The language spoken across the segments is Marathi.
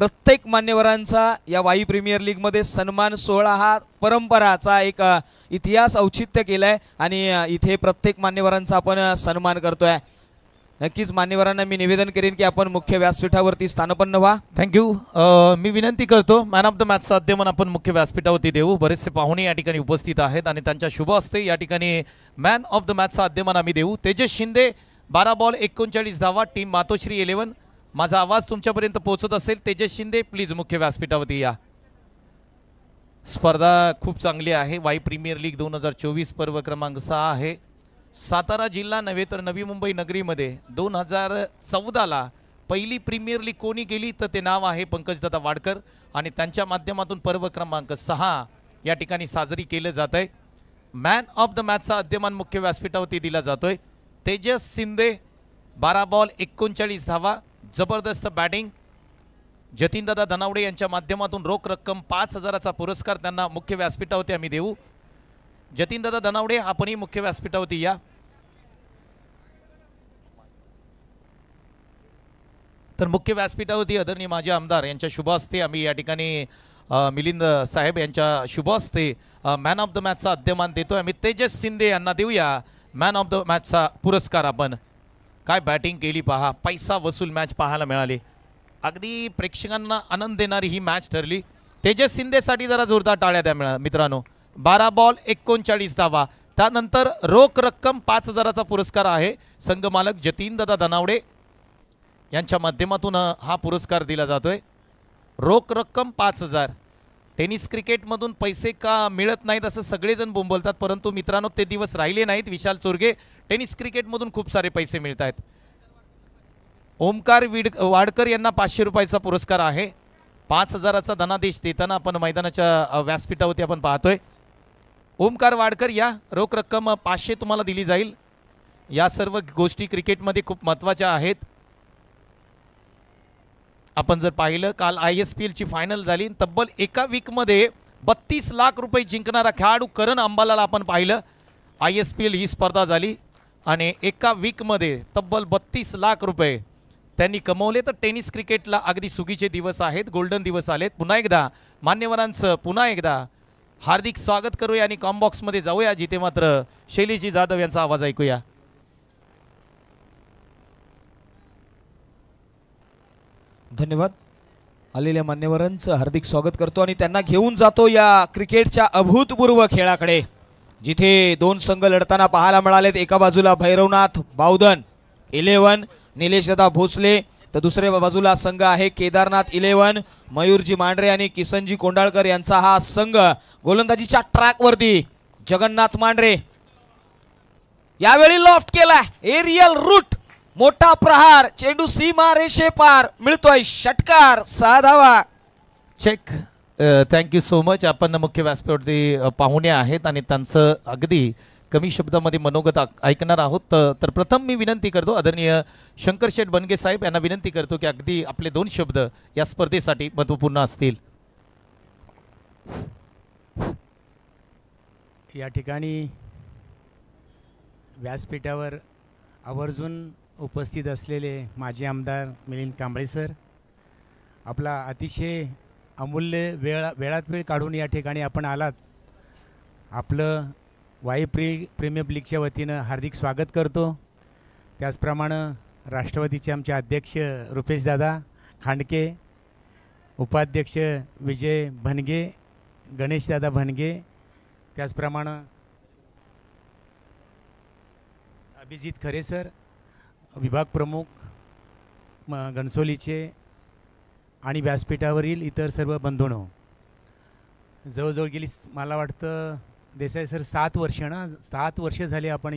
प्रत्येक मान्यवरांचा या वाई प्रीमियर लीग मध्ये सन्मान सोहळा हा परंपराचा एक इतिहास औचित्य केलाय आणि इथे प्रत्येक मान्यवरांचा आपण सन्मान करतोय। नक्कीच मान्यवरांना मी निवेदन करेन की आपण मुख्य व्यासपीठावरती स्थानपन्न व्हा। थँक्यू। मी विनंती करतो मॅन ऑफ द मॅचचा अध्यमन आपण मुख्य व्यासपीठावरती देऊ। बरेचसे पाहुणे या ठिकाणी उपस्थित आहेत आणि त्यांच्या शुभ हस्ते या ठिकाणी मॅन ऑफ द मॅचचा अध्यमन आम्ही देऊ। तेजस शिंदे 12 बॉल 39 धावा, टीम मातोश्री 11। माझा आवाज तुमच्यापर्यंत पोहोचत असेल तेजस शिंदे प्लीज मुख्य व्यासपीठावरती या। स्पर्धा खूप चांगली आहे। वाई प्रीमियर लीग 2024 पर्व क्रमांक 6 आहे। सातारा जिल्हा नव्हे तर नवी मुंबई नगरीमध्ये 2014ला पहिली प्रीमियर लीग कोणी केली तर ते नाव आहे पंकजदादा वाडकर आणि त्यांच्या माध्यमातून पर्व क्रमांक 6 या ठिकाणी साजरी केले जात आहे। मॅन ऑफ द मॅचचा अध्यमान मुख्य व्यासपीठावरती दिला जातोय। तेजस शिंदे 12 बॉल 39 धावा, जबरदस्त बॅटिंग। जतीनदादा धनावडे यांच्या माध्यमातून रोख रक्कम 5000चा पुरस्कार त्यांना मुख्य व्यासपीठावरती आम्ही देऊ। जतीनदादा धनावडे आपणही मुख्य व्यासपीठावरती या। तर मुख्य व्यासपीठावरती आदरणीय माजी आमदार यांच्या शुभ हस्ते आम्ही या ठिकाणी मिलिंद साहेब यांच्या शुभ हस्ते मॅन ऑफ द मॅचचा अध्यमान देतोय। आम्ही तेजस शिंदे यांना देऊया मॅन ऑफ द मॅचचा पुरस्कार। आपण काय बॅटिंग केली पहा, पैसा वसूल मॅच पाहायला मिळाली। अगदी प्रेक्षकांना आनंद देणारी ही मॅच ठरली। तेजस शिंदेसाठी जरा जोरदार टाळ्या द्या मित्रांनो। 12 बॉल 39 धावा, त्यानंतर रोख रक्कम 5000चा पुरस्कार आहे। संघ मालक जतीनदादा धनावडे यांच्या माध्यमातून हा पुरस्कार दिला जातोय। रोख रक्कम 5000। टेनिस क्रिकेटमधून पैसे का मिळत नाहीत असं सगळेजण बोंबलतात, परंतु मित्रांनो ते दिवस राहिले नाहीत। विशाल चोरगे, टेनिस क्रिकेटमधून खूप सारे पैसे मिळत आहेत। ओमकार वाडकर यांना 500 रुपयाचा पुरस्कार आहे। 5000चा धनादेश देताना आपण मैदानाच्या व्यासपीठावरती आपण पाहतोय। ओमकार वाडकर या, रोख रक्कम 500 तुम्हाला दिली जाईल। या सर्व गोष्टी क्रिकेटमध्ये खूप महत्त्वाच्या आहेत। आपण जर पाहिलं काल ISPL ची फायनल झाली, तब्बल एका वीकमध्ये 32 लाख रुपये जिंकणारा खेळाडू करण अंबालाला आपण पाहिलं। ISPL ही स्पर्धा झाली आणि एका वीकमध्ये तब्बल 32 लाख रुपये त्यांनी कमवले। तर टेनिस क्रिकेटला अगदी सुगीचे दिवस आहेत, गोल्डन दिवस आलेत। पुन्हा एकदा मान्यवरांचं पुन्हा एकदा हार्दिक स्वागत करूया आणि कॉम्बॉक्समध्ये जाऊया जिथे मात्र शैलीजी जाधव यांचा आवाज ऐकूया। धन्यवाद। आलेल्या मान्यवरांचं हार्दिक स्वागत करतो आणि त्यांना घेऊन जातो या क्रिकेटच्या अभूतपूर्व खेळाकडे, जिथे दोन संघ लढताना पाहायला मिळालेत। एका बाजूला भैरवनाथ बावधन 11 निलेशदादा भोसले, तर दुसऱ्या बाजूला संघ आहे केदारनाथ 11 मयूरजी मांढरे आणि किसनजी कोंडाळकर यांचा हा संघ। गोलंदाजीच्या ट्रॅकवरती जगन्नाथ मांढरे यावेळी लॉफ्ट केला, एरियल रूट, मोठा प्रहार, चेंडू सीमा रेषे पार, मिळतोय षटकार, 6 धावा। चेक। Thank you so much. आपण मुख्य व्यासपीठावरती पाहुणे आहेत आणि त्यांचं अगदी कमी शब्दामध्ये मनोगत ऐकणार आहोत। तर प्रथम मी विनंती करतो आदरणीय शंकरशेठ बनगे साहेब यांना विनंती करतो की अगदी आपले 2 शब्द या स्पर्धेसाठी महत्त्वपूर्ण असतील। या ठिकाणी व्यासपीठावर आवर्जून उपस्थित असलेले माजी आमदार मिलिंद कांबळे सर, आपला अतिशय अमूल्य वेळात वेळ काढून या ठिकाणी आपण आलात। आपलं वाई प्रीमियर लीगच्या वतीनं हार्दिक स्वागत करतो। त्याचप्रमाणे राष्ट्रवादीचे आमचे अध्यक्ष रुपेशदादा खांडके, उपाध्यक्ष विजय भनगे, गणेशदादा भनगे, त्याचप्रमाणे अभिजित खरे सर, विभाग प्रमुख घणसोलीचे आणि व्यासपीठावरील इतर सर्व बंधूंनो, जवळजवळ गेली मला वाटतं देसाई सर 7 वर्ष ना, 7 वर्ष झाले आपण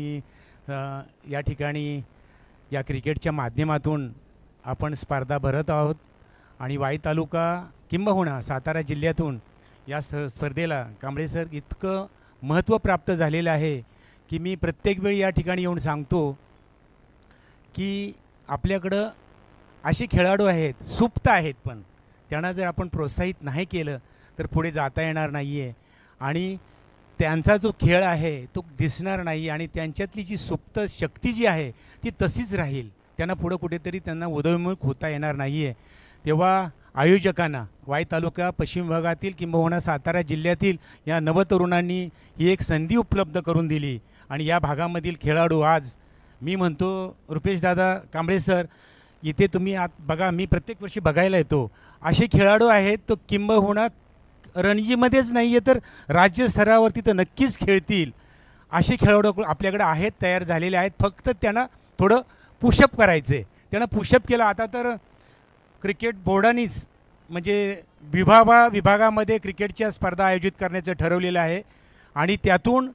या ठिकाणी या क्रिकेटच्या माध्यमातून आपण स्पर्धा भरत आहोत आणि वाई तालुका किंबहुना सातारा जिल्ह्यातून या स्पर्धेला कांबळे सर इतकं महत्त्व प्राप्त झालेलं आहे की मी प्रत्येक वेळी या ठिकाणी येऊन सांगतो की आपल्याकडं असे खेळाडू आहेत, सुप्त आहेत, पण त्यांना जर आपण प्रोत्साहित नाही केलं तर पुढे जाता येणार नाही आहे आणि त्यांचा जो खेळ आहे तो दिसणार नाही आणि त्यांच्यातली जी सुप्त शक्ती जी आहे ती तशीच राहील, त्यांना पुढं कुठेतरी त्यांना उदयोन्मुख होता येणार नाही आहे। तेव्हा आयोजकांना वाई तालुका पश्चिम विभागातील किंबहुना सातारा जिल्ह्यातील या नवतरुणांनी ही एक संधी उपलब्ध करून दिली आणि या भागामधील खेळाडू आज मी म्हणतो रुपेशदादा कांबळे सर, इथे तुम्ही बघा, मी प्रत्येक वर्षी बघायला येतो, असे खेळाडू आहेत तो किंबहुना रणजीमध्येच नाही आहे तर राज्यस्तरावरती तर नक्कीच खेळतील असे खेळाडू आपल्याकडे आहेत, तयार झालेले आहेत. फक्त त्यांना थोडं पुशअप करायचं आहे. त्यांना पुशअप केलं. आता तर क्रिकेट बोर्डानेच म्हणजे विभागामध्ये क्रिकेटच्या स्पर्धा आयोजित करण्याचं ठरवलेलं आहे आणि त्यातून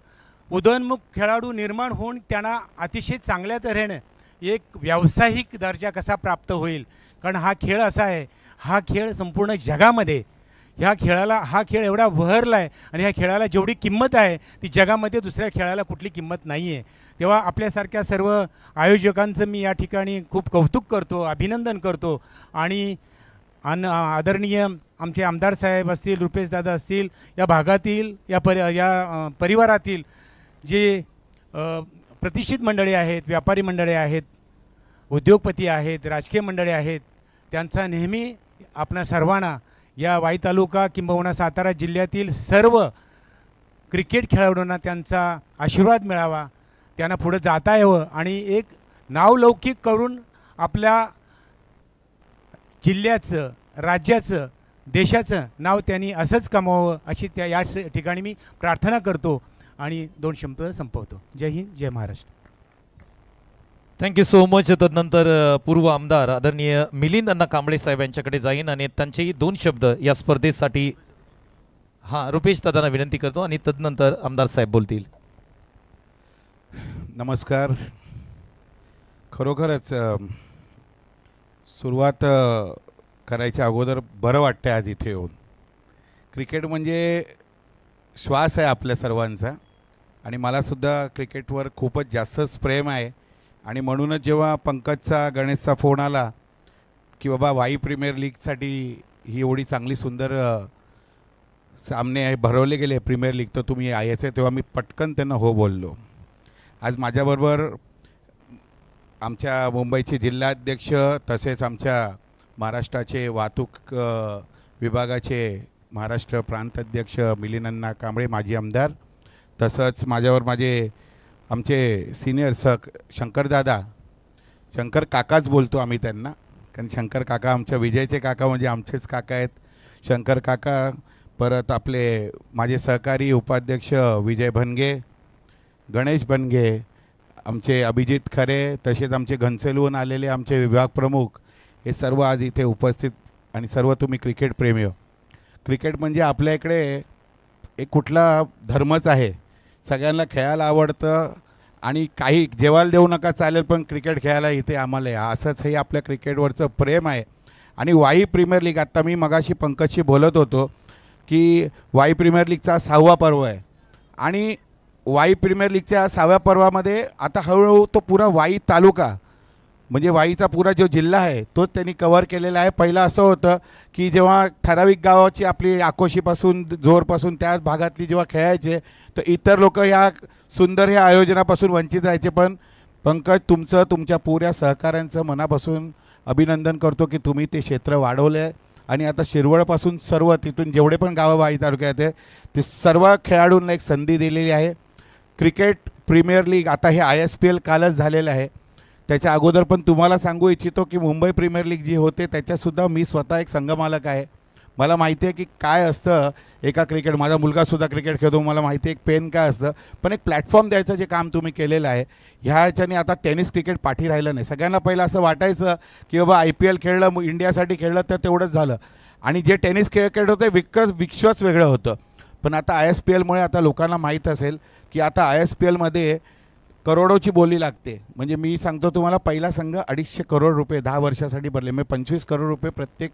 उदयोन्मुख खेळाडू निर्माण होऊन त्यांना अतिशय चांगल्या तऱ्हेनं एक व्यावसायिक दर्जा कसा प्राप्त होईल. कारण हा खेळ असा आहे, हा खेळ संपूर्ण जगामध्ये हा खेळ एवढा बहरला आहे आणि ह्या खेळाला जेवढी किंमत आहे ती जगामध्ये दुसऱ्या खेळाला कुठली किंमत नाही आहे. तेव्हा आपल्यासारख्या सर्व आयोजकांचं मी या ठिकाणी खूप कौतुक करतो, अभिनंदन करतो आणि आदरणीय आमचे आमदार साहेब असतील, रुपेशदादा असतील, या भागातील या परिवारातील जे प्रतिष्ठित मंडळी आहेत, व्यापारी मंडळी आहेत, उद्योगपती आहेत, राजकीय मंडळी आहेत, त्यांचा नेहमी आपणा सर्वांना या वाई तालुका किंबहुना सातारा जिल्ह्यातील सर्व क्रिकेट खेळाडूंना त्यांचा आशीर्वाद मिळावा, त्यांना पुढे जाता यावं आणि एक नावलौकिक करून आपल्या जिल्ह्याचं, राज्याचं, देशाचं नाव त्यांनी असंच कमावं अशी या ठिकाणी मी प्रार्थना करतो आणि 2 शब्द संपवतो. जय हिंद, जय महाराष्ट्र. Thank you so much. तदनंतर पूर्व आमदार आदरणीय मिलिंद अण्णा कांबळे साहेब यांच्याकडे जाईन आणि त्यांचेही 2 शब्द या स्पर्धेसाठी रुपेश दादांना विनंती करतो आणि तदनंतर आमदार साहेब बोलतील. नमस्कार. खरोखरच सुरुवात करायच्या अगोदर बरं वाटतं आज इथे येऊन. क्रिकेट म्हणजे श्वास आहे आपल्या सर्वांचा आणि मलासुद्धा क्रिकेटवर खूपच जास्तच प्रेम आहे आणि म्हणूनच जेव्हा पंकजचा गणेशचा फोन आला की बाबा वाई प्रीमियर लीगसाठी ही एवढी चांगली सुंदर सामने भरवले गेले प्रीमियर लीग, तर तुम्ही यायचे, तेव्हा मी पटकन त्यांना हो बोललो. आज माझ्याबरोबर आमच्या मुंबईचे जिल्हाध्यक्ष तसेच आमच्या महाराष्ट्राचे वाहतूक विभागाचे महाराष्ट्र प्रांताध्यक्ष मिलिंद अण्णा कांबळे माजी आमदार, तसंच माझ्यावर आमचे सिनियर शंकर काकाच बोलतो आम्ही त्यांना, कारण शंकर काका आमच्या विजयचे काका म्हणजे आमचेच काका आहेत. शंकर काका, परत आपले माझे सहकारी उपाध्यक्ष विजय भनगे, गणेश भनगे, आमचे अभिजित खरे, तसेच आमचे घनसेलहून आलेले आमचे विभाग प्रमुख, हे सर्व आज इथे उपस्थित आणि सर्व तुम्ही क्रिकेट प्रेमी हो. क्रिकेट म्हणजे आपल्या इकडे एक कुठला धर्मच आहे, सगळ्यांना खेळायला आवडतं आणि काही जेवायला देऊ नका चालेल पण क्रिकेट खेळायला इथे आम्हाला असंच हे आपल्या क्रिकेटवरचं प्रेम आहे. आणि वाई प्रीमियर लीग, आत्ता मी मगाशी पंकजशी बोलत होतो की वाई प्रीमियर लीगचा 6वा पर्व आहे आणि वाई प्रीमियर लीगच्या 6व्या पर्वामध्ये आता हळूहळू तो पुरा वाई तालुका म्हणजे वाईचा पुरा जो जिल्हा आहे तोच त्यांनी कव्हर केलेला आहे. पहिलं असं होतं की जेव्हा ठराविक गावाची आपली आकोशीपासून जोरपासून त्याच भागातली जेव्हा खेळायचे तर इतर लोक या सुंदर ह्या आयोजनापासून वंचित राहायचे. पण पंकज, तुमच्या पुऱ्या सहकाऱ्यांचं मनापासून अभिनंदन करतो की तुम्ही ते क्षेत्र वाढवलं आहे आणि आता शिरवळपासून सर्व तिथून जेवढे पण गावं वाई तालुक्यात आहे ते सर्व खेळाडूंना एक संधी दिलेली आहे. क्रिकेट प्रीमियर लीग आता हे ISPL कालच झालेलं आहे. त्याच्या अगोदर पण तुम्हाला सांगू इच्छितो की मुंबई प्रीमियर लीग जी होते त्याच्यासुद्धा मी स्वतः एक संघमालक आहे. मला माहिती आहे की काय असतं एका क्रिकेट, माझा मुलगासुद्धा क्रिकेट खेळतो, मला माहिती आहे एक पेन काय असतं, पण एक प्लॅटफॉर्म द्यायचं जे काम तुम्ही केलेलं आहे ह्याच्याने आता टेनिस क्रिकेट पाठी राहिलं नाही. सगळ्यांना पहिलं असं वाटायचं की बाबा IPL खेळलं, इंडियासाठी खेळलं तर तेवढंच झालं आणि जे टेनिस खेळत होते विश्वच वेगळं होतं. पण आता ISPLमुळे आता लोकांना माहीत असेल की आता ISPLमध्ये करोडोची बोली लागते. म्हणजे मी सांगतो तुम्हाला, पहिला संघ 250 करोड रुपये 10 वर्षासाठी भरले, म्हणजे 25 करोड रुपये प्रत्येक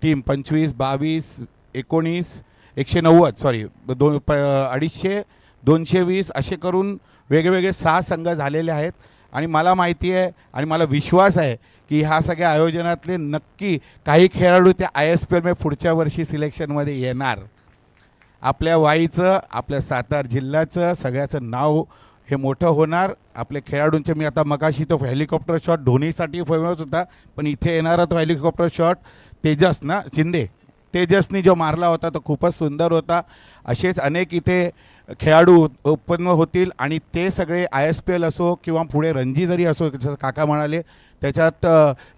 टीम, 25, 22, 19, 190 सॉरी 250, 220 असे करून वेगवेगळे 6 संघ झालेले आहेत. आणि मला माहिती आहे आणि मला विश्वास आहे की ह्या सगळ्या आयोजनातले नक्की काही खेळाडू त्या ISPL पुढच्या वर्षी सिलेक्शनमध्ये येणार. आपल्या वाईचं, आपल्या सातारा जिल्ह्याचं सगळ्याचं नाव हे मोठं होणार. आपले खेळाडूंचे मी आता मगाशी तो हेलिकॉप्टर शॉट धोनीसाठी फेमस होता, पण इथे येणारा तो हेलिकॉप्टर शॉट तेजस ना शिंदे, तेजसनी जो मारला होता तो खूपच सुंदर होता. असेच अनेक इथे खेळाडू उत्पन्न होतील आणि ते सगळे ISPL असो किंवा पुढे रणजी जरी असो, जसं काका म्हणाले त्याच्यात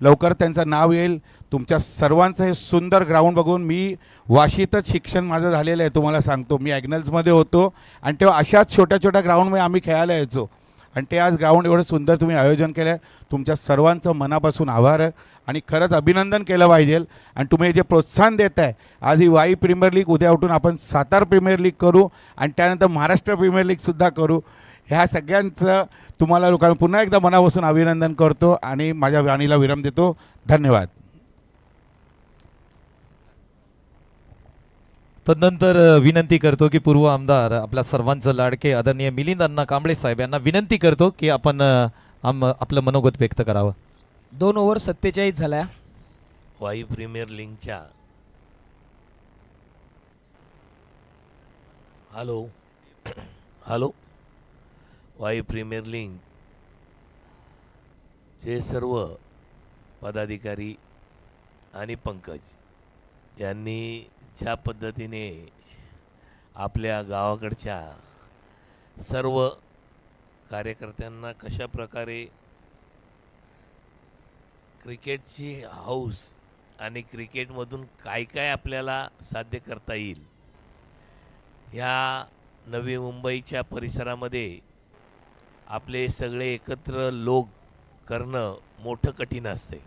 लवकर त्यांचं नाव येईल. तुमच्या सर्वांचं हे सुंदर ग्राउंड बघून मी वाशीतच शिक्षण माझं झालेलं आहे तुम्हाला सांगतो. मी ॲग्नल्समध्ये होतो आणि तेव्हा अशाच छोट्या छोट्या ग्राउंडमध्ये आम्ही खेळायला यायचो आणि ते आज ग्राउंड एवढं सुंदर तुम्ही आयोजन केलं आहे. तुमच्या सर्वांचं मनापासून आभार आहे आणि खरंच अभिनंदन केलं पाहिजे. आणि तुम्ही जे प्रोत्साहन देत आहे, आज ही वाई प्रीमियर लीग, उद्या उठून आपण सातार प्रीमियर लीग करू आणि त्यानंतर महाराष्ट्र प्रीमियर लीगसुद्धा करू. ह्या सगळ्यांचं तुम्हाला लोकांना पुन्हा एकदा मनापासून अभिनंदन करतो आणि माझ्या वाणीला विराम देतो. धन्यवाद. तदनंतर विनंती करतो की पूर्व आमदार आपल्या सर्वांचं लाडके आदरणीय मिलिंद अण्णा कांबळे साहेब यांना विनंती करतो की आपण आपलं मनोगत व्यक्त करावं. 2 ओव्हर 47 झाल्या. वाई प्रीमियर लीगच्या hello hello Y premier league चे सर्व पदाधिकारी आणि पंकज यांनी ज्या पद्धतीने आपल्या गावाकडच्या सर्व कार्यकर्त्यांना कशा प्रकारे क्रिकेटची हाऊस आणि क्रिकेटमधून काय काय आपल्याला साध्य करता येईल, ह्या नवी मुंबईच्या परिसरामध्ये आपले सगळे एकत्र लोक करणं मोठं कठीण असते.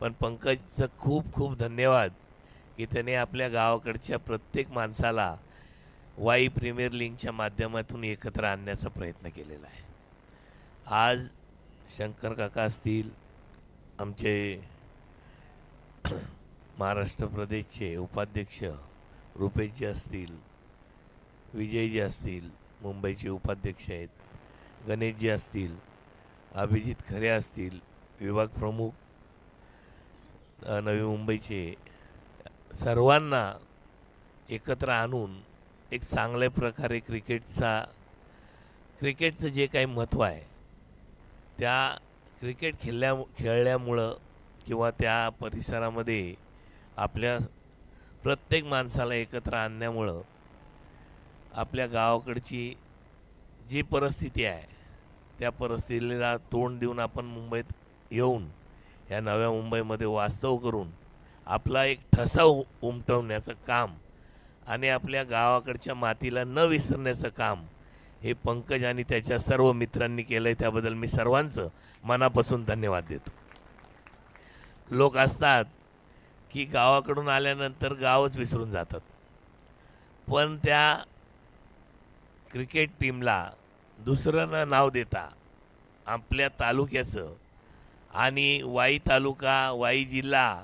पण पंकजचं खूप खूप धन्यवाद की त्याने आपल्या गावाकडच्या प्रत्येक माणसाला वाई प्रीमियर लीगच्या माध्यमातून एकत्र आणण्याचा प्रयत्न केलेला आहे. आज शंकर काका असतील, आमचे महाराष्ट्र प्रदेशचे उपाध्यक्ष रुपेशजी असतील, विजयजी असतील, मुंबईचे उपाध्यक्ष आहेत, गणेशजी असतील, अभिजित खरे असतील, विभाग प्रमुख नवी मुंबईचे, सर्वांना एकत्र आणून एक चांगल्या प्रकारे क्रिकेटचं जे काही महत्त्व आहे, त्या क्रिकेट खेळल्यामुळं किंवा त्या परिसरामध्ये आपल्या प्रत्येक माणसाला एकत्र आणण्यामुळं आपल्या गावाकडची जी परिस्थिती आहे त्या परिस्थितीला तोंड देऊन आपण मुंबईत येऊन या नव्या मुंबईमध्ये वास्तव करून आपला एक ठसा उमटवण्याचं काम आणि आपल्या गावाकडच्या मातीला न विसरण्याचं काम हे पंकज आणि त्याच्या सर्व मित्रांनी केलं आहे. त्याबद्दल मी सर्वांचं मनापासून धन्यवाद देतो. लोक असतात की गावाकडून आल्यानंतर गावच विसरून जातात, पण त्या क्रिकेट टीमला दुसरं नाव देता आपल्या तालुक्याचं आणि वाई तालुका, वाई जिल्हा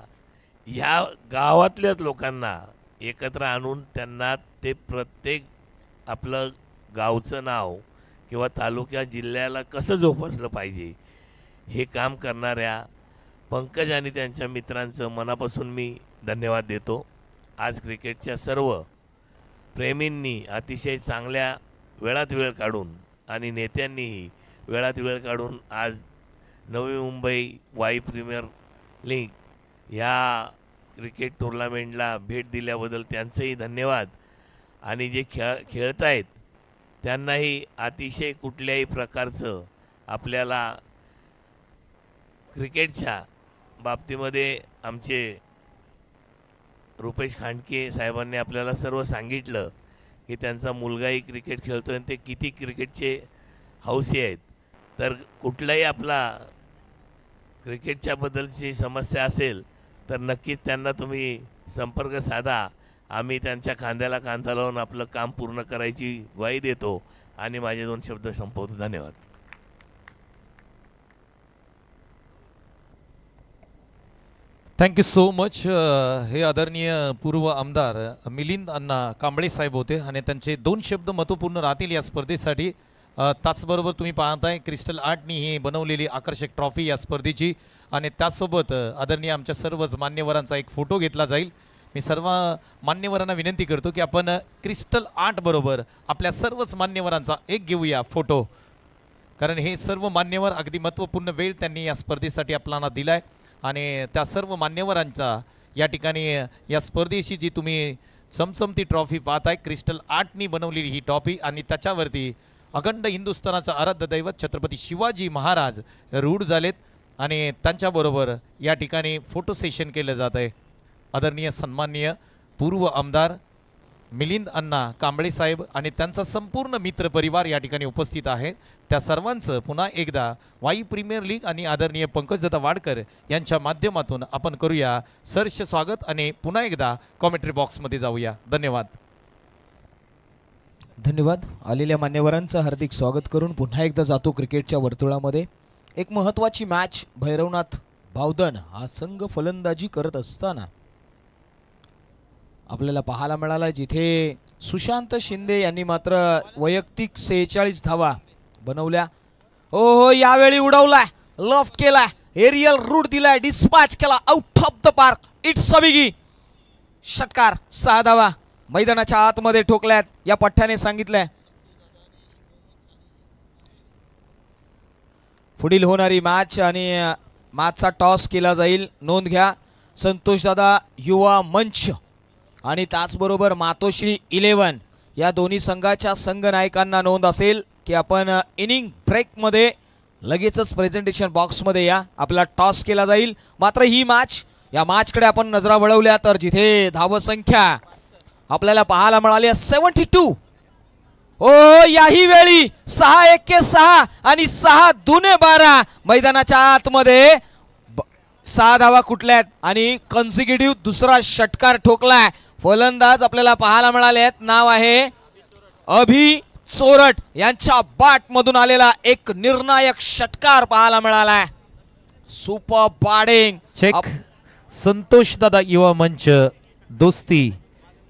ह्या गावातल्याच लोकांना एकत्र आणून त्यांना ते प्रत्येक आपलं गावचं नाव किंवा तालुक्या जिल्ह्याला कसं जोपासलं पाहिजे हे काम करणाऱ्या पंकज आणि त्यांच्या मित्रांचं मनापासून मी धन्यवाद देतो. आज क्रिकेटच्या सर्व प्रेमींनी अतिशय चांगल्या वेळात वेळ काढून आणि नेत्यांनीही वेळात वेळ काढून आज नवी मुंबई वाई प्रीमियर लीग ह्या क्रिकेट टुर्नामेंटला भेट दिल्याबद्दल त्यांचंही धन्यवाद. आणि जे खेळत आहेत त्यांनाही अतिशय कुठल्याही प्रकारचं आपल्याला क्रिकेटच्या बाबतीमध्ये आमचे रुपेश खांडके साहेबांनी आपल्याला सर्व सांगितलं की त्यांचा मुलगाही क्रिकेट खेळतो आणि ते किती क्रिकेटचे हौसी आहेत. तर कुठलाही आपला क्रिकेटच्याबद्दलची समस्या असेल तर नक्कीच त्यांना तुम्ही संपर्क साधा. आम्ही त्यांच्या खांद्याला खांदा लावून आपलं काम पूर्ण करायची ग्वाही देतो आणि माझे 2 शब्द संपवतो. धन्यवाद. Thank you so much. हे आदरणीय पूर्व आमदार मिलिंद अण्णा कांबळे साहेब होते आणि त्यांचे 2 शब्द महत्त्वपूर्ण राहतील या स्पर्धेसाठी. त्याचबरोबर तुम्ही पाहताय क्रिस्टल आर्टनी ही बनवलेली आकर्षक ट्रॉफी या स्पर्धेची आणि त्यासोबत आदरणीय आमच्या सर्वच मान्यवरांचा एक फोटो घेतला जाईल. मी सर्व मान्यवरांना विनंती करतो की आपण क्रिस्टल आर्ट बरोबर आपल्या सर्वच मान्यवरांचा एक घेऊया फोटो, कारण हे सर्व मान्यवर अगदी महत्त्वपूर्ण वेळ त्यांनी या स्पर्धेसाठी आपल्याला दिलाय आणि त्या सर्व मान्यवरांचा या ठिकाणी या स्पर्धेची जी तुम्ही चमचमती ट्रॉफी पाहताय, क्रिस्टल आर्टनी बनवलेली ही ट्रॉफी आणि त्याच्यावरती अखंड हिंदुस्थानाचं आराध्य दैवत छत्रपती शिवाजी महाराज रूढ झालेत आणि त्यांच्याबरोबर या ठिकाणी फोटो सेशन केलं जात आहे. आदरणीय सन्माननीय पूर्व आमदार मिलिंद अण्णा कांबळे साहेब आणि त्यांचा संपूर्ण मित्र परिवार या ठिकाणी उपस्थित आहे. त्या सर्वांचं पुन्हा एकदा वाई प्रीमियर लीग आणि आदरणीय पंकजदादा वाडकर यांच्या माध्यमातून आपण करूया सहर्ष स्वागत आणि पुन्हा एकदा कॉमेंट्री बॉक्समध्ये जाऊया. धन्यवाद. धन्यवाद. आलेल्या मान्यवरांचं हार्दिक स्वागत करून पुन्हा एकदा जातो क्रिकेटच्या वर्तुळामध्ये. एक महत्त्वाची मॅच भैरवनाथ बावधन हा संघ फलंदाजी करत असताना आपल्याला पाहायला मिळाला, जिथे सुशांत शिंदे यांनी मात्र वैयक्तिक 46 धावा बनवल्या. हो यावेळी उडवलाय, लॉफ्ट केलाय, एरियल रूट दिलाय, डिस्पॅच केला, out of the park, it's a biggie. षटकार, 6 धावा मैदानाच्या आतमध्ये ठोकल्यात या पठ्ठ्याने सांगितलंय. पुढील होणारी मॅच आणि मॅचचा टॉस केला जाईल. नोंद घ्या, संतोषदादा युवा मंच आणि त्याचबरोबर मातोश्री 11 या दोन्ही संघाच्या संघ नायकांना नोंद असेल की आपण इनिंग ब्रेकमध्ये लगेचच प्रेझेंटेशन बॉक्समध्ये या. आपला टॉस केला जाईल. मात्र ही मॅच, या मॅचकडे आपण नजरा वळवल्या तर जिथे धावसंख्या आपल्याला पाहायला मिळाली 72. ओ याही वेळी 6-1-6 आणि 6-2-12 मैदानाच्या आतमध्ये 6 धावा कुठल्यात आणि कन्सिक्युटिव्ह दुसरा षटकार ठोकलाय. फलंदाज आपल्याला पाहायला मिळाले आहेत, नाव आहे अभि चोरट यांच्या बॅट मधून आलेला एक निर्णायक षटकार पाहायला मिळालाय. Super batting. Check Santosh Dada Yuva मंच दोस्ती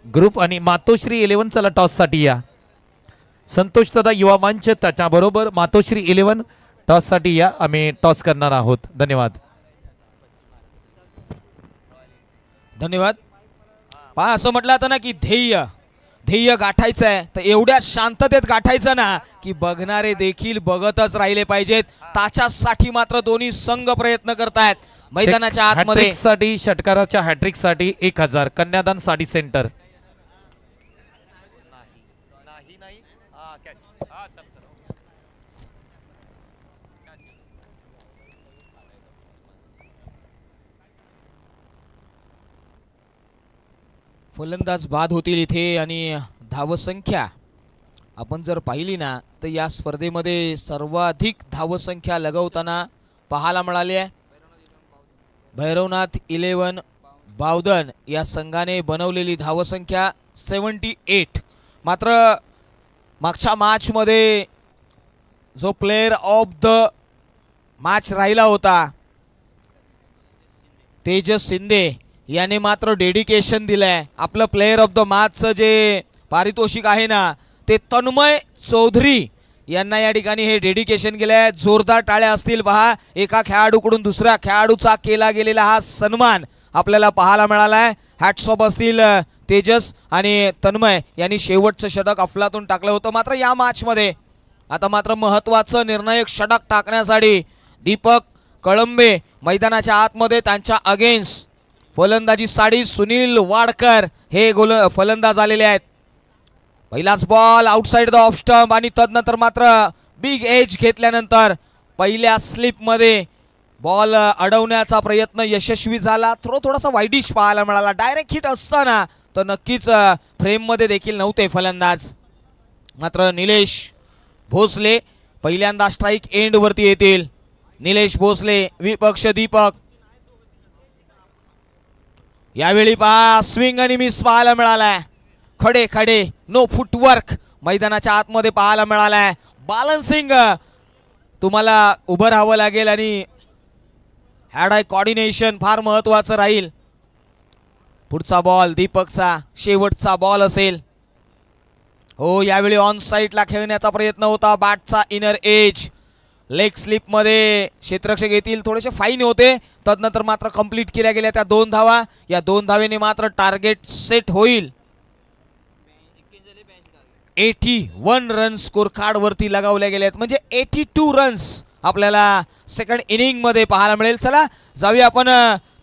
ग्रुप आणि मातोश्री 11 चला टॉस साठी या. संतोष दादा युवा मंच त्याच्याबरोबर मातोश्री 11 टॉस साठी या. आम्ही टॉस करणार आहोत. धन्यवाद. धन्यवाद. पहा असं म्हटलं आता ना की ध्येय गाठायचं आहे, तर एवढ्या शांततेत गाठायचं ना की बघणारे देखील बघतच राहिले पाहिजेत. त्याच्यासाठी मात्र दोन्ही संघ प्रयत्न करतायत मैदानाच्या आतमध्ये. साठी षटकाराच्या हॅट्रिक साठी 1000 कन्यादान साडी सेंटर. फलंदाज बाद होतील इथे आणि धावसंख्या आपण जर पाहिली ना तर या स्पर्धेमध्ये सर्वाधिक धावसंख्या लगवताना पाहायला मिळाली आहे. भैरवनाथ 11 बावधन या संघाने बनवलेली धावसंख्या 78. मात्र मागच्या मॅचमध्ये जो प्लेयर ऑफ द मॅच राहिला होता तेजस शिंदे याने मात्र डेडिकेशन दिलंय. आपलं प्लेयर ऑफ द मॅचचं जे पारितोषिक आहे ना ते तन्मय चौधरी यांना या ठिकाणी हे डेडिकेशन केलंय. जोरदार टाळ्या असतील पहा. एका खेळाडूकडून दुसऱ्या खेळाडूचा केला गेलेला हा सन्मान आपल्याला पाहायला मिळालाय. हॅट्स ऑफ असतील तेजस आणि तन्मय यांनी शेवटचं षटक अफलातून टाकलं होतं. मात्र या मॅचमध्ये आता मात्र महत्त्वाचं निर्णायक षटक टाकण्यासाठी दीपक कळंबे मैदानाच्या आतमध्ये त्यांच्या अगेन्स्ट फलंदाजी साडी सुनील वाडकर हे फलंदाज आलेले आहेत. पहिलाच ball outside the off stump आणि तदनंतर मात्र बिग एज घेतल्यानंतर पहिल्या स्लिपमध्ये बॉल अडवण्याचा प्रयत्न यशस्वी झाला. थोडासा वाईडिश पाहायला मिळाला. डायरेक्ट हिट असताना तर नक्कीच फ्रेममध्ये देखील नव्हते फलंदाज. मात्र निलेश भोसले पहिल्यांदा स्ट्राईक एंड वरती येतील. निलेश भोसले विपक्ष दीपक. यावेळी पहा स्विंग आणि मिस पाहायला मिळालाय. खडे खडे नो फुटवर्क मैदानाच्या आतमध्ये पाहायला मिळालाय. बॅलन्सिंग तुम्हाला उभं राहावं लागेल आणि हॅड आय कोऑर्डिनेशन फार महत्वाचं राहील. पुढचा बॉल दीपकचा शेवटचा बॉल असेल. हो यावेळी ऑन साईडला खेळण्याचा प्रयत्न होता. बॅटचा इनर एज लेग स्लिप मध्ये क्षेत्ररक्षक येतील. थोडेसे फाईन होते. तदनंतर मात्र कंप्लीट केल्या गेल्या त्या 2 धावा. या 2 धावेने मात्र टार्गेट सेट होईल. 81 रन्स स्कोर कार्ड वरती लगावल्या गेल्यात. म्हणजे 82 रन्स आपल्याला सेकंड इनिंग मध्ये पाहायला मिळेल. चला जाऊया आपण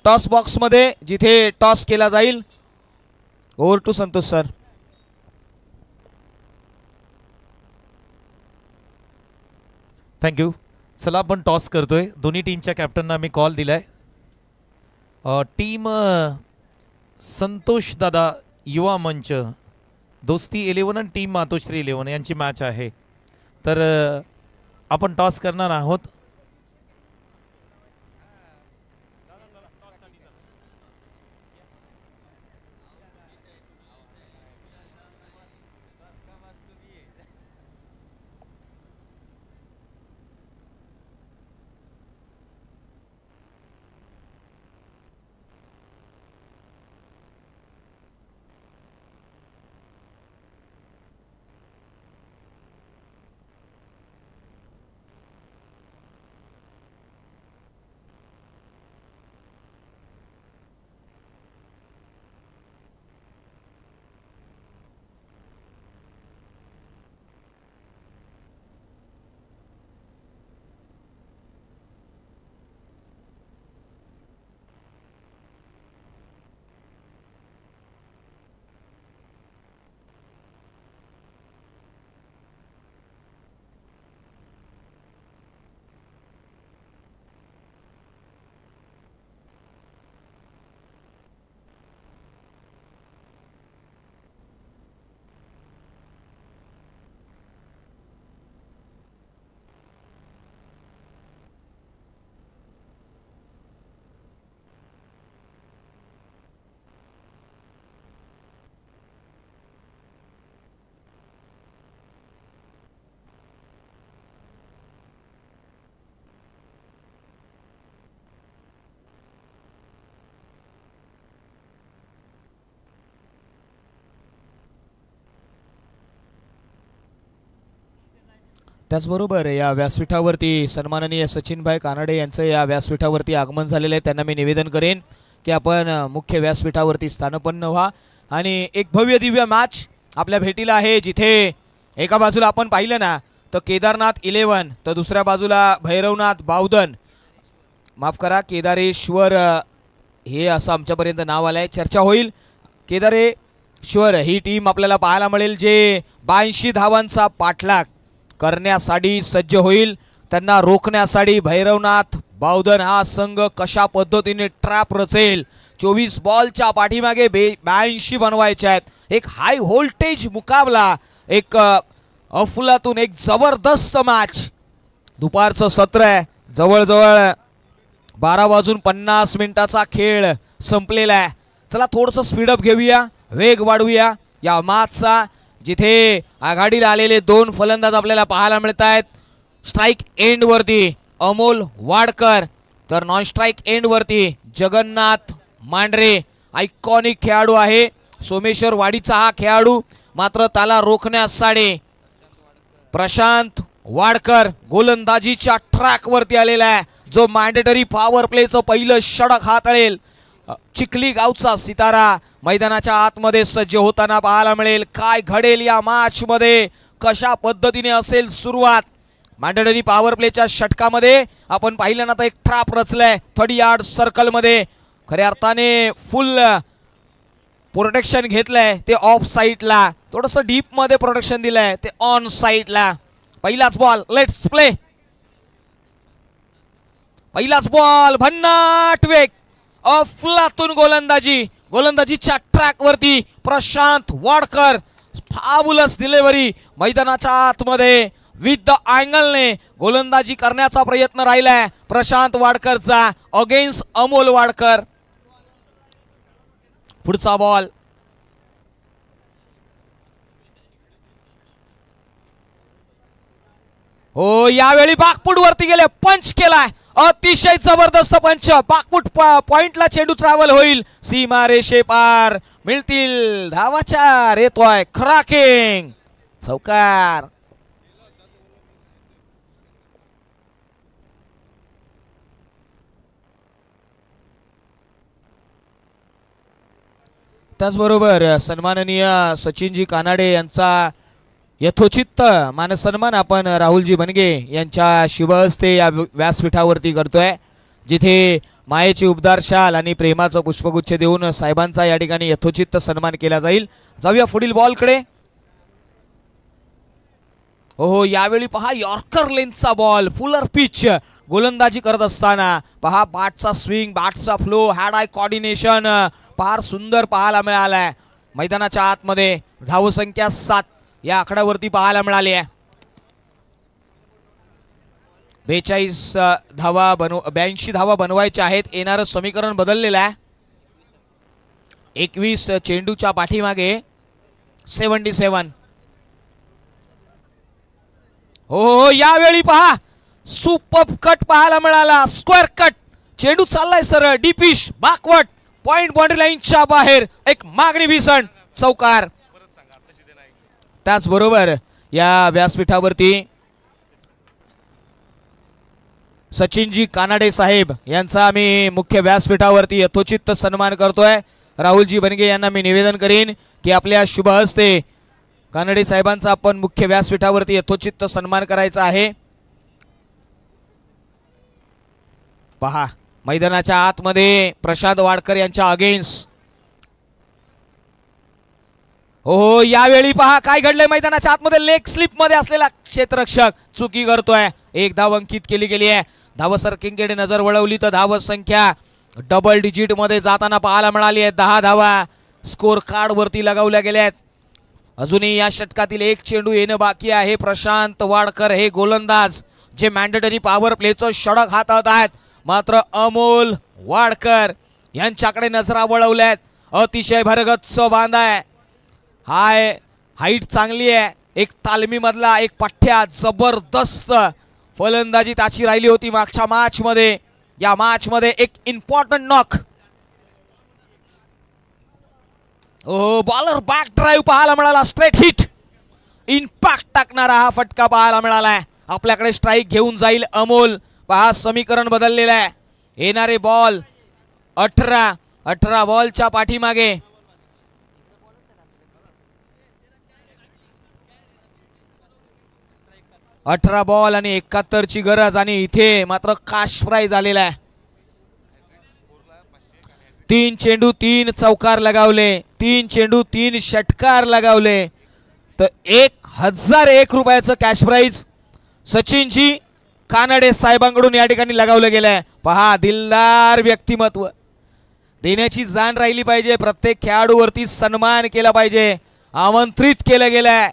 टॉस बॉक्स मध्ये जिथे टॉस केला जाईल. Over to Santosh sir. Thank you. चला आपण टॉस करतोय. दोन्ही टीमच्या कॅप्टनना मी कॉल दिलाय. टीम संतोष दादा युवा मंच दोस्ती 11 आणि टीम मातोश्री 11 यांची मॅच आहे. तर आपण टॉस करणार आहोत. त्याचबरोबर या व्यासपीठावरती सन्माननीय सचिनभाई कानडे यांचं या व्यासपीठावरती आगमन झालेलं आहे. त्यांना मी निवेदन करेन की आपण मुख्य व्यासपीठावरती स्थानपन्न व्हा. आणि एक भव्य दिव्य मॅच आपल्या भेटीला आहे, जिथे एका बाजूला आपण पाहिलं ना तर केदारनाथ 11 तर दुसऱ्या बाजूला भैरवनाथ बावधन, माफ करा केदारेश्वर हे असं आमच्यापर्यंत नाव आलंय. चर्चा होईल. केदारेश्वर ही टीम आपल्याला पाहायला मिळेल जे 82 धावांचा पाठलाग करण्यासाठी सज्ज होईल. त्यांना रोखण्यासाठी भैरवनाथ बावधन हा संघ कशा पद्धतीने ट्रॅप रचेल. 24 बॉलच्या पाठीमागे 82 बनवायचे आहेत. एक हाय व्होल्टेज मुकाबला, एक अफलातून एक जबरदस्त मॅच. दुपारचं सत्र आहे. जवळजवळ 12:50 खेळ संपलेला आहे. चला थोडंसं स्पीडअप घेऊया, वेग वाढवूया या मॅचचा, जिथे आघाडीला आलेले 2 फलंदाज आपल्याला पाहायला मिळत आहेत. स्ट्राईक एंड वरती अमोल वाडकर, तर नॉन स्ट्राईक एंड वरती जगन्नाथ मांढरे. आयकॉनिक खेळाडू आहे, सोमेश्वर वाडीचा हा खेळाडू. मात्र त्याला रोखण्यासाठी प्रशांत वाडकर गोलंदाजीच्या ट्रॅक वरती आलेला आहे, जो मॅन्डेटरी पॉवर प्लेचं पहिलं षटक हाताळेल. चिखली गावचा सितारा मैदानाच्या आतमध्ये सज्ज होताना पाहायला मिळेल. काय घडेल या मॅच मध्ये, कशा पद्धतीने असेल सुरुवात. मॅन्डेटरी पॉवर प्लेच्या षटकामध्ये आपण पाहिलं ना तर एक ट्रॅप रचलाय 30 यार्ड सर्कल मध्ये. खऱ्या अर्थाने फुल प्रोटेक्शन घेतलंय ते ऑफ साइडला, थोडंसं डीप मध्ये प्रोटेक्शन दिलंय ते ऑन साइडला. पहिलाच बॉल, लेट्स प्ले. पहिलाच बॉल, भन्नाट वेग, अफलातून गोलंदाजीच्या ट्रॅक वरती प्रशांत वाडकर. फाबुलस डिलिव्हरी मैदानाच्या आतमध्ये विथ द अँगलने गोलंदाजी करण्याचा प्रयत्न राहिलाय प्रशांत वाडकरचा अगेन्स्ट अमोल वाडकर. पुढचा बॉल, हो यावेळी बाकपूट वरती गेले, पंच केलाय, अतिशय जबरदस्त पंच. बाकपूट पॉइंटला चेंडू ट्रॅव्हल होईल, सीमा रेषे पार, मिळतील धावाच्या येतोय क्रॅकिंग चौकार. त्याचबरोबर सन्माननीय सचिनजी कानाडे यांचा यथोचित मानसन्मान आपण राहुलजी बनगे यांच्या शुभ हस्ते या व्यासपीठावरती करतोय. जिथे मायेची उबदार शाल आणि प्रेमाचं पुष्पगुच्छ देऊन साहेबांचा या ठिकाणी यथोचित सन्मान केला जाईल. जाऊया पुढील बॉलकडे. हो यावेळी पहा यॉर्कर लेन्थचा बॉल, फुलर पिच गोलंदाजी करत असताना पहा बॅटचा स्विंग, बॅटचा फ्लो, हॅड आय कोऑर्डिनेशन फार सुंदर पाहायला मिळालाय. मैदानाच्या आतमध्ये धावसंख्या 7 या आकड्यावरती पाहायला मिळाली आहे. 82 धावा 82 धावा बनवायच्या आहेत. येणारं समीकरण बदललेलं आहे. 21 चेंडूच्या पाठीमागे 77. हो यावेळी पहा सुपर कट पाहायला मिळाला, स्क्वेअर कट, चेंडू चाललाय सरळ, डीपिश बॅकवर्ड, पॉइंट बाउंड्री लाईनच्या बाहेर, एक magnificent चौकार. त्याचबरोबर या व्यासपीठावरती सचिनजी कानाडे साहेब यांचा आम्ही मुख्य व्यासपीठावरती यथोचित सन्मान करतोय. राहुलजी बनगे यांना मी निवेदन करीन की आपल्या शुभ हस्ते कानडे साहेबांचा आपण मुख्य व्यासपीठावरती यथोचित सन्मान करायचा आहे. पहा मैदानाच्या आतमध्ये प्रशांत वाडकर यांच्या अगेन्स्ट. हो यावेळी पहा काय घडलंय मैदानाच्या आतमध्ये. लेग स्लिप मध्ये असलेला क्षेत्ररक्षक चुकी करतोय. एक धाव अंकित केली गेली आहे. धावसंख्येकडे नजर वळवली तर धाव संख्या डबल डिजिट मध्ये जाताना पाहायला मिळाली आहे. 10 धावा स्कोर कार्ड वरती लगावल्या गेल्या आहेत. अजूनही या षटकातील एक चेंडू येणं बाकी आहे. प्रशांत वाडकर हे गोलंदाज जे मॅन्डेटरी पॉवर प्लेचं षटक हातात आहेत, मात्र अमोल वाडकर यांच्याकडे नजरा वळवल्यात. अतिशय भरगच्च बांध आहे, हाईट चांगली आहे, एक तालमी मधला एक पठ्ठ्या, जबरदस्त फलंदाजी त्याची राहिली होती मागच्या मॅच मध्ये. या मॅच मध्ये एक इम्पॉर्टंट नॉक. ओ बॉलर बॅक ड्राईव्ह पाहायला मिळाला, स्ट्रेट हिट, इम्पॅक्ट टाकणारा हा फटका पाहायला मिळालाय. आपल्याकडे स्ट्राईक घेऊन जाईल अमोल. पहा समीकरण बदललेलं आहे. येणारे बॉल 18 बॉलच्या पाठीमागे 18 बॉल आणि 71 ची गरज, आणि इथे मात्र काश प्राईज आलेला आहे. 3 चेंडू 3 चौकार लगावले, 3 चेंडू 3 षटकार लगावले तर 1001 रुपयाचं कॅश प्राईज सचिनजी कानडे साहेबांकडून या ठिकाणी लगावलं गेलंय. पहा दिलदार व्यक्तिमत्व, देण्याची जाण राहिली पाहिजे. प्रत्येक खेळाडूवरती सन्मान केला पाहिजे, आमंत्रित केलं गेलंय.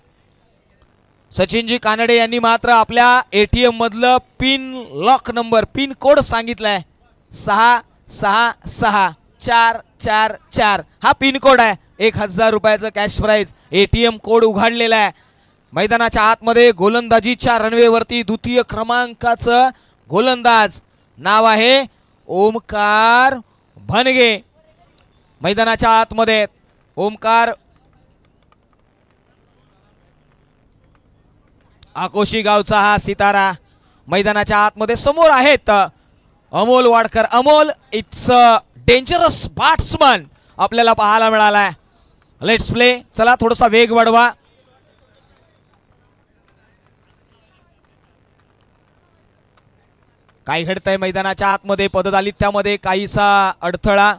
सचिनजी कानडे यांनी मात्र आपल्या एटीएम मधलं pin lock number, pin code सांगितलाय 666444. हा पिन कोड आहे. 1000 रुपयाचं कॅश प्राईज. एटीएम कोड उघडलेला आहे. मैदानाच्या आतमध्ये गोलंदाजीच्या रनवेवरती द्वितीय क्रमांकाचं गोलंदाज नाव आहे ओमकार भनगे. मैदानाच्या आतमध्ये ओमकार आकोशी गावचा हा सितारा मैदानाच्या आतमध्ये. समोर आहेत Amol Wadkar. Amol it's a dangerous batsman आपल्याला पाहायला मिळालाय. Let's play. चला थोडासा वेग वाढवा. काय घडतंय मैदानाच्या आतमध्ये, पदतालित्यामध्ये काहीसा अडथळा.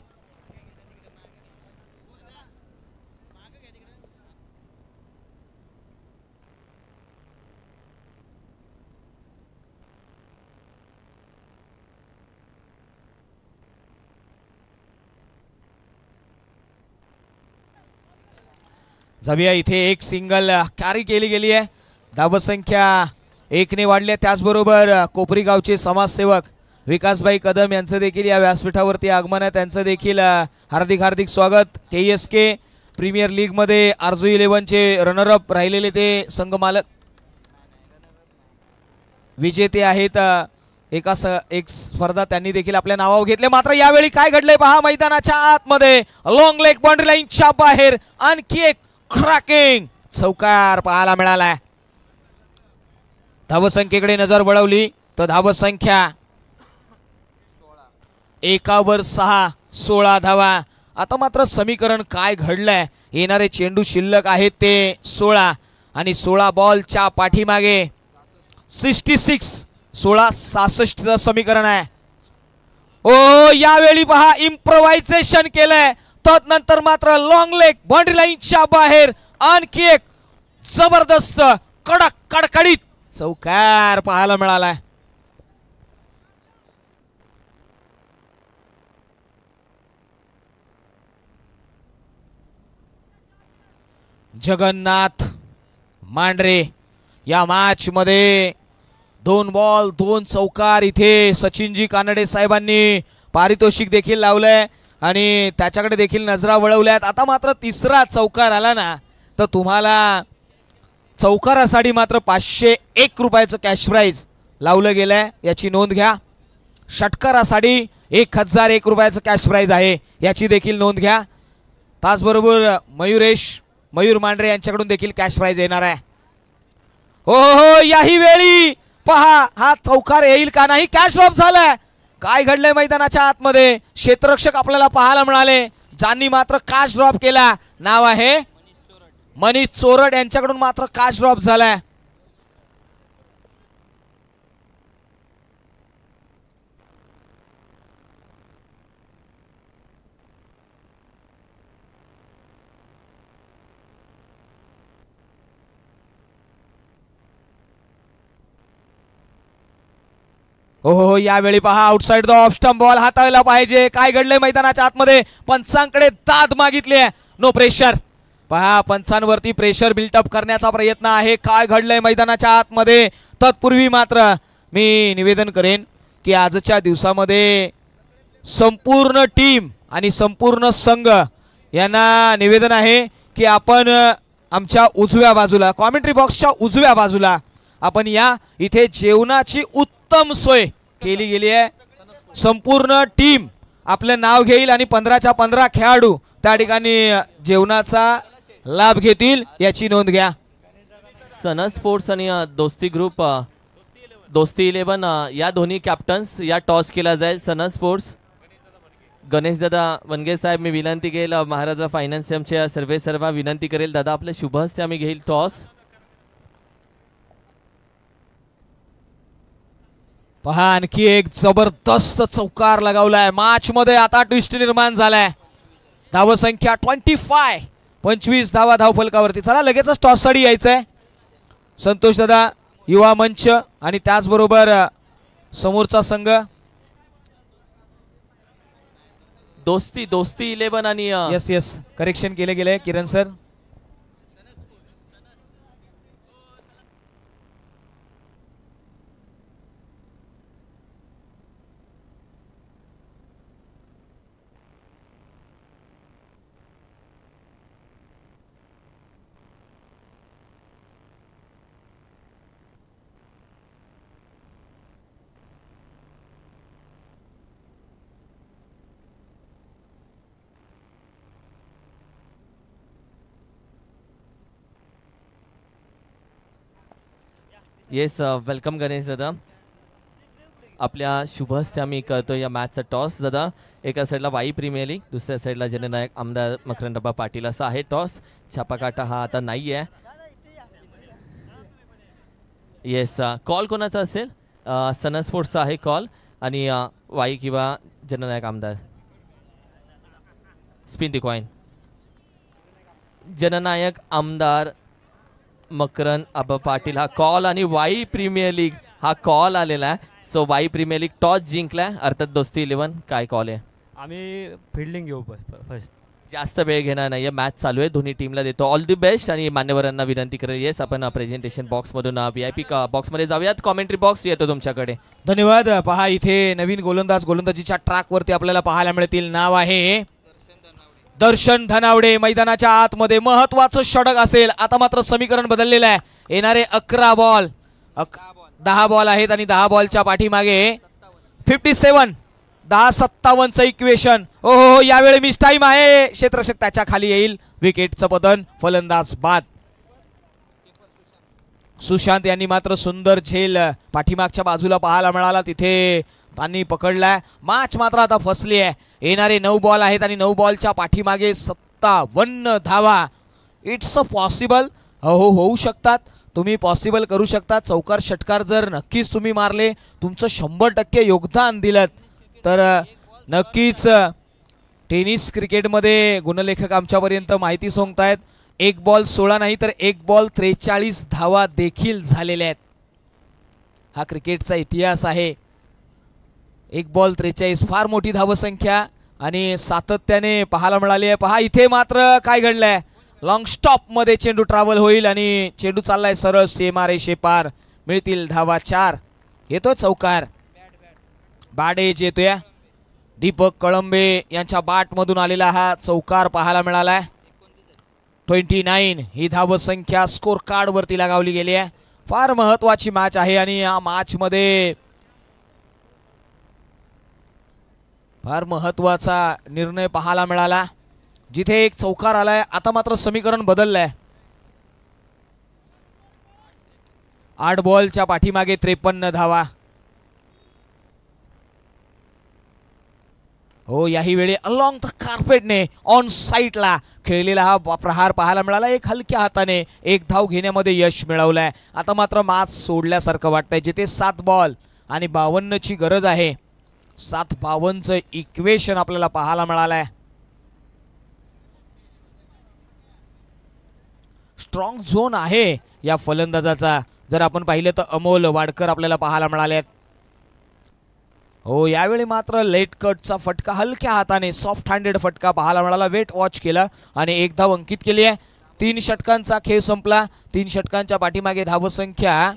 जाऊया इथे एक सिंगल कॅरी केली गेली आहे. धावसंख्या 1 ने वाढली आहे. त्याचबरोबर कोपरी गावचे समाजसेवक विकासभाई कदम यांचं देखील या व्यासपीठावरती आगमन आहे. त्यांचं देखील हार्दिक हार्दिक स्वागत. KSK प्रीमियर लीग मध्ये आरजू 11 चे रनरअप राहिलेले ते संघ मालक विजेते आहेत. एक स्पर्धा त्यांनी देखील आपल्या नावावर घेतले. मात्र यावेळी काय घडलंय पहा. मैदानाच्या आतमध्ये लॉंग लेग बाउंड्री लाईनच्या बाहेर आणखी एक क्रॅकिंग चौकार पाहायला मिळालाय. धावसंख्येकडे नजर वळवली तर धावसंख्या 1/6 16 धावा. आता मात्र समीकरण काय घडलंय. येणारे चेंडू शिल्लक आहेत ते 16 आणि 16 बॉलच्या पाठीमागे 66 16 66 समीकरण आहे. ओ यावेळी पहा इम्प्रोव्हायझेशन केलंय, तदनंतर मात्र लॉंग लेग बाउंड्री लाईनच्या बाहेर आणखी एक जबरदस्त कडक कडकडीत चौकार पाहायला मिळालाय. जगन्नाथ मांढरे या मॅच मध्ये 2 बॉल 2 चौकार इथे सचिनजी कानडे साहेबांनी पारितोषिक देखील लावलंय आणि त्याच्याकडे देखील नजरा वळवल्यात. आता मात्र तिसरा चौकार आला ना तर तुम्हाला चौकारासाठी मात्र 501 रुपयाचं कॅश प्राइज लावलं गेलंय, याची नोंद घ्या. षटकारासाठी 1001 रुपयाचं कॅश प्राइज आहे, याची देखील नोंद घ्या. त्याचबरोबर मयूर मांढरे यांच्याकडून देखील कॅश प्राइज येणार आहे. हो याही वेळी पहा हा चौकार येईल का नाही. कॅश ड्रॉप झालाय. काय घडलंय मैदानाच्या आतमध्ये. क्षेत्ररक्षक आपल्याला पाहायला मिळाले, ज्यांनी मात्र कॅश ड्रॉप केला. नाव आहे मनीष चोरड, यांच्याकडून मात्र कॅश ड्रॉप झालाय. हो यावेळी पहा outside the off stump ball हाताळला पाहिजे. काय घडलंय मैदानाच्या आतमध्ये. पंचांकडे दाद मागितली आहे. No pressure. पहा पंचांवरती प्रेशर बिल्टअप करण्याचा प्रयत्न आहे. काय घडलंय मैदानाच्या आतमध्ये. तत्पूर्वी मात्र मी निवेदन करेन की आजच्या दिवसामध्ये संपूर्ण टीम आणि संपूर्ण संघ यांना निवेदन आहे की आपण आमच्या उजव्या बाजूला कॉमेंट्री बॉक्सच्या उजव्या बाजूला आपण या इथे जेवणाची उत्तम सोय केली गेली आहे. संपूर्ण टीम आपलं नाव घेईल आणि 15च्या 15 खेळाडू त्या ठिकाणी जेवणाचा लाभ घेतील, याची नोंद घ्या. सन स्पोर्ट्स आणि दोस्ती ग्रुप दोस्ती 11 या दोन्ही कॅप्टन्स या टॉस केला जाईल. सन स्पोर्ट्स गणेशदादा वनगे साहेब, मी विनंती केल महाराजा फायनान्स आमच्या सर्वेसर्वा विनंती करेल दादा आपल्या शुभ हस्ते आम्ही घेईल टॉस. पहा आणखी एक जबरदस्त चौकार लगावलाय. मॅच मध्ये आता ट्विस्ट निर्माण झालाय. धावसंख्या 25 धावा धावफलकावरती. चला लगेचच टॉस साठी यायचंय. संतोष दादा, युवा मंच आणि त्याचबरोबर समोरचा संघ दोस्ती 11 आणि यस करेक्शन केले गेले किरण सर. येस वेलकम गणेश दादा. आपल्या शुभ हस्ते आम्ही करतो या मॅचचा टॉस. दादा एका साईडला वाई प्रीमियर लीग, दुसऱ्या साईडला जननायक आमदार मकरंदबा पाटील असा आहे टॉस. छापाकाटा हा आता नाही आहे. येस कॉल कोणाचा असेल. सन स्पोर्ट्सचा आहे कॉल आणि वाई किंवा जननायक आमदार. स्पिन दी कॉइन. जननायक आमदार मकरन अबा पाटील हा कॉल आणि वाई प्रीमियर लीग हा कॉल आलेला आहे. So Wai premier league toss जिंकलाय. अर्थात दोस्ती 11 काय कॉल आहे. आम्ही फिल्डिंग घेऊ फर्स्ट. जास्त वेळ घेणार नाही, मॅच चालू आहे. दोन्ही टीमला देतो ऑल दी बेस्ट आणि मान्यवरांना विनंती करेल. येस आपण प्रेझेंटेशन बॉक्समधून VIP बॉक्समध्ये जाऊयात. कॉमेंट्री बॉक्स येतो तुमच्याकडे. धन्यवाद. पहा इथे नवीन गोलंदाजीच्या ट्रॅक वरती आपल्याला पाहायला मिळतील. नाव आहे दर्शन धनावडे. मैदानाच्या आतमध्ये महत्वाचं षटक असेल. आता मात्र समीकरण बदललेलं आहे. येणारे 11 बॉल 10 बॉल आहेत आणि 10 बॉलच्या पाठीमागे 57 10-57चं इक्वेशन. ओहो यावेळी मिस टाइम आहे. क्षेत्ररक्षक त्याच्या खाली येईल. विकेटचं पतन, फलंदाज बाद. सुशांत यांनी मात्र सुंदर झेल पाठीमागच्या बाजूला पाहायला मिळाला. तिथे त्यांनी पकडलाय. मॅच मात्र आता फसली आहे. येणारे 9 बॉल आहेत आणि 9 बॉलच्या पाठीमागे 57 धावा. It's a possible. हो होऊ शकतात. तुम्ही पॉसिबल करू शकता. चौकार षटकार जर नक्कीच तुम्ही मारले, तुमचं 100% योगदान दिलं तर नक्कीच टेनिस क्रिकेटमध्ये गुणलेखक आमच्यापर्यंत माहिती सांगतायत 1 बॉल 16 नाही तर 1 बॉल 43 धावा देखील झालेल्या आहेत. हा क्रिकेटचा इतिहास आहे. 1 बॉल 43 फार मोठी धावसंख्या आणि सातत्याने पाहायला मिळाली आहे. पहा इथे मात्र काय घडलंय, लॉंग स्टॉप मध्ये चेंडू ट्रॅव्हल होईल आणि चेंडू चाललाय सरळ सीमा रेषेपार. मिळतील धावा 4. येतोय चौकार, बाडेज येतोय. दीपक कळंबे यांच्या बॅट मधून आलेला हा चौकार पाहायला मिळालाय. 29 ही धावसंख्या स्कोर कार्ड वरती लगावली गेली आहे. फार महत्वाची मॅच आहे आणि या मॅच मध्ये फार महत्वाचा निर्णय पाहायला मिळाला. जिथे एक चौकार आलाय, आता मात्र समीकरण बदललंय. 8 बॉलच्या पाठीमागे 53 धावा. हो, याही वेळी अलॉंग द कार्पेटने ऑन साईडला खेळलेला हा प्रहार पाहायला मिळाला. एक हलक्या हाताने 1 धाव घेण्यामध्ये यश मिळवलंय. आता मात्र मॅच सोडल्यासारखं वाटतंय. जिथे 7 बॉल आणि 52 ची गरज आहे, 7-52 इक्वेशन आपल्याला पाहायला मिळालंय. स्ट्रॉंग झोन आहे या फलंदाजाचा. जर आपण पाहिलं तर अमोल वाडकर आपल्याला पाहायला मिळाले. हो, यावेळी मात्र लेट कटचा फटका हलक्या हाताने सॉफ्ट हँडेड फटका पाहायला मिळाला. वेट वॉच केला आणि 1 धाव अंकित केली आहे. 3 षटकांचा खेळ संपला. 3 षटकांच्या पाठीमागे धावसंख्या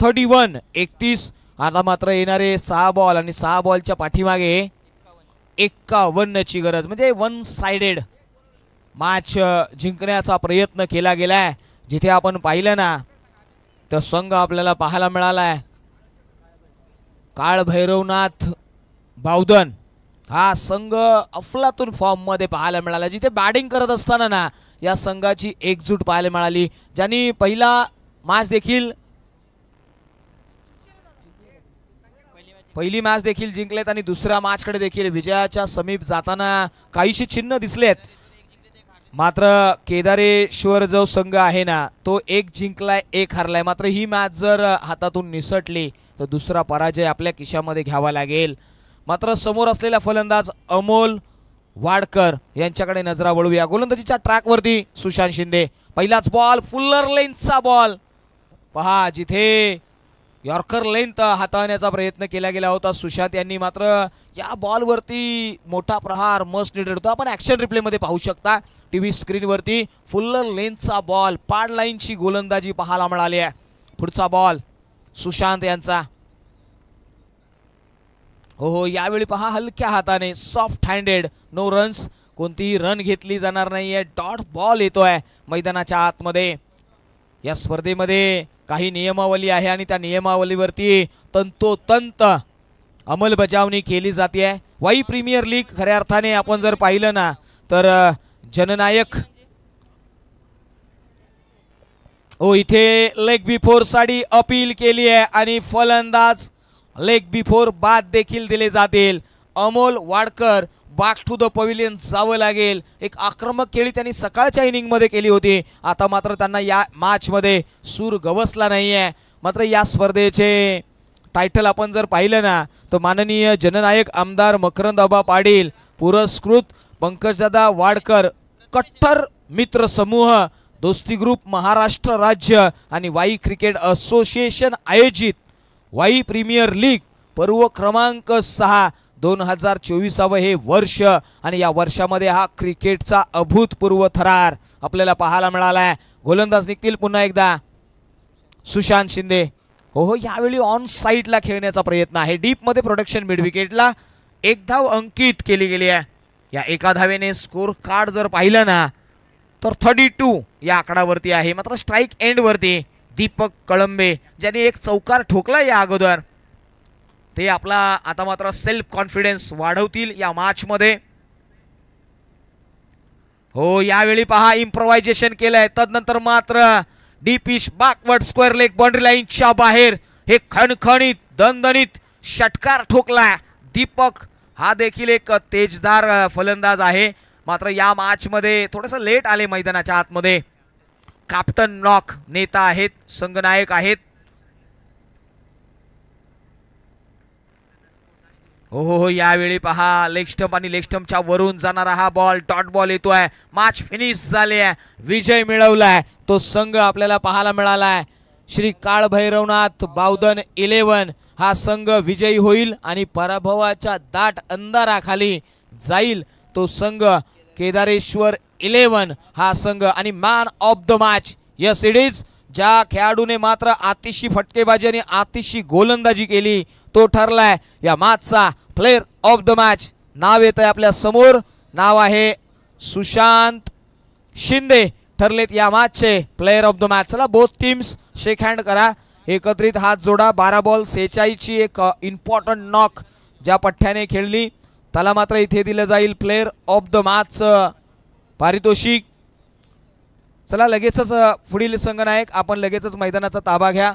31. आता मात्र येणारे 6 बॉल आणि 6 बॉलच्या पाठीमागे 51 ची गरज. म्हणजे 1 साइडेड मॅच जिंकण्याचा प्रयत्न केला गेलाय. जिथे आपण पाहिलं ना तर संघ आपल्याला पाहायला मिळालाय काळ भैरवनाथ बावधन. हा संघ अफलातून फॉर्म मध्ये पाहायला मिळाला. जिथे बॅटिंग करत असताना ना या संघाची एकजूट पाहायला मिळाली. ज्यांनी पहिली मॅच देखील जिंकलेत आणि दुसऱ्या मॅच कडे देखील विजयाच्या समीप जाताना काहीशी चिन्ह दिसलेत. मात्र केदारेश्वर जो संघ आहे ना तो 1 जिंकलाय 1 हरलाय. मात्र ही मॅच जर हातातून निसटली तर दुसरा पराजय आपल्या खिशामध्ये घ्यावा लागेल. मात्र समोर असलेला फलंदाज अमोल वाडकर यांच्याकडे नजरा वळूया. गोलंदाजीच्या ट्रॅक वरती सुशांत शिंदे. पहिलाच बॉल फुल्लर लेंथचा बॉल. पहा जिथे यॉर्कर लेंथ हाताळण्याचा प्रयत्न केला गेला होता सुशांत यांनी, मात्र या बॉल वरती मोठा प्रहार मस्ट निडेड होता. आपण ऍक्शन रिप्ले मध्ये पाहू शकता टीव्ही स्क्रीन वरती. फुल्लर लेंथचा बॉल, पाड लाईनची गोलंदाजी पाहायला मिळाली आहे. पुढचा बॉल सुशांत यांचा. हो, यावेळी पहा हलक्या हाताने सॉफ्ट हँडेड, नो रन्स. कोणतीही रन घेतली जाणार नाहीये. डॉट बॉल येतोय मैदानाच्या आतमध्ये. या स्पर्धेमध्ये काही नियमावली आहे आणि त्या नियमावलीवरती तंतोतंत अंमलबजावणी केली जाते. वाई प्रीमियर लीग खऱ्या अर्थाने आपण जर पाहिलं ना तर जननायक. इथे लेग बिफोर साठी अपील केली आहे आणि फलंदाज लेग बिफोर बाद देखील दिले जातील. Amol Wadkar back to the pavilion जावं लागेल. एक आक्रमक खेळी त्यांनी सकाळच्या इनिंग मध्ये केली होती. आता मात्र त्यांना या मॅच मध्ये सूर गवसला नाहीये. मात्र या स्पर्धेचे टायटल आपण जर पाहिलं ना तर माननीय जननायक आमदार मकरंद आबा पाटील पुरस्कृत पंकजदादा वाडकर कट्टर मित्र समूह दोस्ती ग्रुप महाराष्ट्र राज्य आणि वाई क्रिकेट असोसिएशन आयोजित वाई प्रीमियर लीग पर्व क्रमांक 6 2024 हे वर्ष आणि या वर्षामध्ये हा क्रिकेटचा अभूतपूर्व थरार आपल्याला पाहायला मिळालाय. गोलंदाज निघतील पुन्हा एकदा सुशांत शिंदे. हो, यावेळी ऑन साईडला खेळण्याचा प्रयत्न आहे. डीप मध्ये प्रोडक्शन मिड विकेटला 1 धाव अंकित केली गेली आहे. या 1 धावेने स्कोर कार्ड जर पाहिलं ना तर 32 या आकडावरती आहे. मात्र स्ट्राईक एंड वरती दीपक कळंबे ज्यांनी एक चौकार ठोकला या अगोदर, ते आपला आता मात्र सेल्फ कॉन्फिडन्स वाढवतील या मॅच मध्ये. हो, यावेळी पहा इम्प्रोव्हायझेशन केलंय. तदनंतर मात्र डीपिश बॅकवर्ड स्क्वेअर लेग बाउंड्री लाईनच्या बाहेर हे खणखणीत दणदणीत षटकार ठोकला दीपक. हा देखील एक तेजदार फलंदाज आहे. मात्र या मॅच मध्ये थोडंसं लेट आले मैदानाच्या आतमध्ये. कॅप्टन नॉक नेता आहेत, संघनायक आहेत. हो, यावेळी पहा लेग स्टंप आणि लेग स्टंपच्या वरून जाणारा हा बॉल डॉट बॉल येतोय. मॅच फिनिश झाली आहे. विजय मिळवलाय तो संघ आपल्याला पाहायला मिळालाय. श्री काळ भैरवनाथ बावधन 11 हा संघ विजयी होईल आणि पराभवाच्या दाट अंधाराखाली जाईल तो संघ केदारेश्वर 11 हा संघ. आणि man of the match yes it is, ज्या खेळाडूने मात्र अतिशय फटकेबाजी आणि अतिशय गोलंदाजी केली तो ठरलाय या मॅचचा प्लेयर ऑफ द मॅच. नाव येत आहे आपल्या समोर, नाव आहे सुशांत शिंदे ठरलेत या मॅचचे प्लेयर ऑफ द मॅच. चला बोथ टीम्स शेक हँड करा, एकत्रित हात जोडा. 12 बॉल 46 ची एक इम्पॉर्टंट नॉक ज्या पठ्ठ्याने खेळली त्याला मात्र इथे दिलं जाईल प्लेयर ऑफ द मॅच पारितोषिक. चला लगेचच पुढील संघनायक आपण लगेचच मैदानाचा ताबा घ्या.